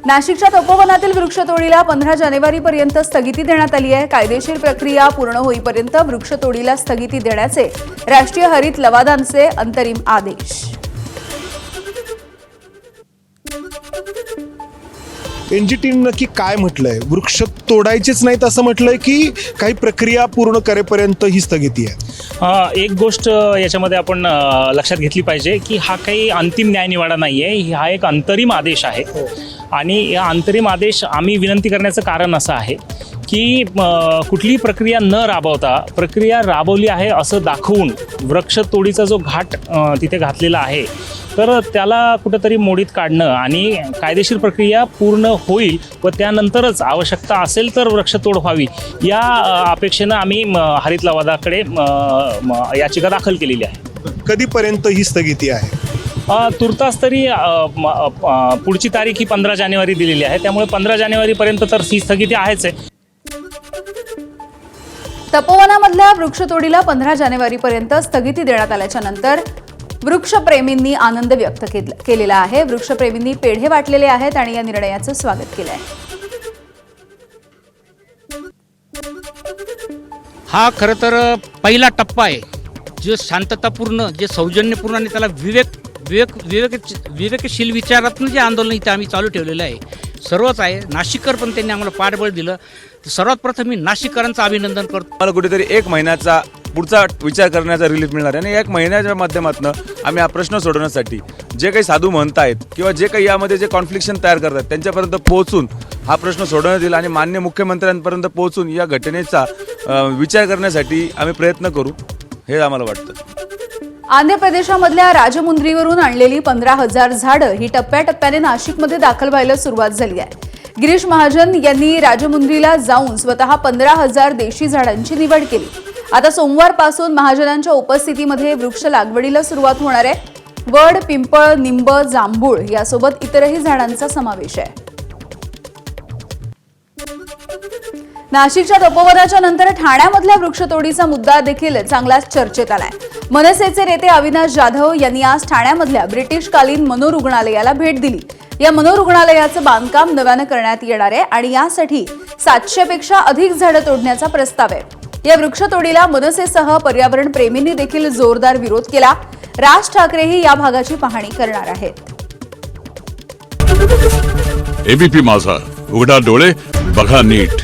नाशिकच्या तपोवनातील वृक्षतोडीला 15 जानेवारीपर्यंत स्थगिती देण्यात आली आहे। कायदेशीर प्रक्रिया पूर्ण होईपर्यंत वृक्षतोडीला स्थगिती देण्याचे राष्ट्रीय हरित लवादाचे अंतरिम आदेश। एनजीटीने नक्की काय म्हटलंय? वृक्ष तोडायचेच नाहीत असं म्हटलंय की काही प्रक्रिया पूर्ण करेपर्यंत ही स्थगिती आहे? एक गोष्ट याच्यामध्ये आपण लक्षात घेतली पाहिजे की हा काही अंतिम न्यायनिवाडा नाही आहे, हा एक अंतरिम आदेश आहे। आणि या अंतरिम आदेश आम्ही विनंती करण्याचं कारण असं आहे की कुठलीही प्रक्रिया न राबवता प्रक्रिया राबवली आहे असं दाखवून वृक्षतोडीचा जो घाट तिथे घातलेला आहे तर त्याला कुठंतरी मोडीत काढणं आणि कायदेशीर प्रक्रिया पूर्ण होईल व त्यानंतरच आवश्यकता असेल तर वृक्षतोड व्हावी या अपेक्षेनं आम्ही हरित लवादाकडे याचिका दाखल केलेली आहे। कधीपर्यंत ही स्थगिती आहे? तुर्तास तरी पुढची तारीख ही 15 जानेवारी दिलेली आहे, त्यामुळे 15 जानेवारीपर्यंत तर ही स्थगिती आहेच आहे। तपोवनामधल्या वृक्षतोडीला 15 जानेवारीपर्यंत स्थगिती देण्यात आल्याच्या नंतर वृक्षप्रेमींनी आनंद व्यक्त केलेला आहे। वृक्षप्रेमींनी पेढे वाटलेले आहेत आणि या निर्णयाचं स्वागत केलं आहे। हा खरं तर पहिला टप्पा आहे, जो शांततापूर्ण, जे सौजन्यपूर्ण आणि त्याला विवेकशील विचारातून जे आंदोलन इथे आम्ही चालू ठेवलेलं आहे सर्वच आहे। नाशिककर पण त्यांनी आम्हाला पाठबळ दिलं। सर्वात प्रथम मी नाशिककरांचं अभिनंदन करतो। मला कुठेतरी 1 महिन्याचा पुढचा विचार करण्याचा रिलीफ मिळणार आहे आणि 1 महिन्याच्या माध्यमातून आम्ही हा प्रश्न सोडवण्यासाठी जे काही साधू म्हणत आहेत किंवा जे काही यामध्ये जे कॉन्फ्लिक्शन तयार करतात त्यांच्यापर्यंत पोहोचून हा प्रश्न सोडवण्यात येईल आणि मान्य मुख्यमंत्र्यांपर्यंत पोहोचून या घटनेचा विचार करण्यासाठी आम्ही प्रयत्न करू हे आम्हाला वाटतं। आंध्र प्रदेशामधल्या राजमुंद्रीवरून आणलेली 15,000 झाडं ही टप्प्याटप्प्याने नाशिकमध्ये दाखल व्हायला सुरुवात झाली आहे। गिरीश महाजन यांनी राजमुंद्रीला जाऊन स्वतः 15,000 देशी झाडांची निवड केली। आता सोमवारपासून महाजनांच्या उपस्थितीमध्ये वृक्ष लागवडीला सुरुवात होणार आहे। वड, पिंपळ, निंब, जांभूळ यासोबत इतरही झाडांचा समावेश आहे। नाशिकच्या तपोवनाच्या नंतर ठाण्यामधल्या वृक्षतोडीचा मुद्दा देखील चांगलाच चर्चेत आलाय। मनसेचे नेते अविनाश जाधव यांनी आज ठाण्यामधल्या ब्रिटिशकालीन मनोरुग्णालयाला भेट दिली। या मनोरुग्णालयाचं बांधकाम नव्यानं करण्यात येणार आहे आणि यासाठी 700 पेक्षा अधिक झाडं तोडण्याचा प्रस्ताव आहे। या वृक्षतोडीला मनसेसह पर्यावरण प्रेमींनी देखील जोरदार विरोध केला। राज ठाकरेही या भागाची पाहणी करणार आहेत। एबीपी माझा, उघडा डोळे बघा नीट।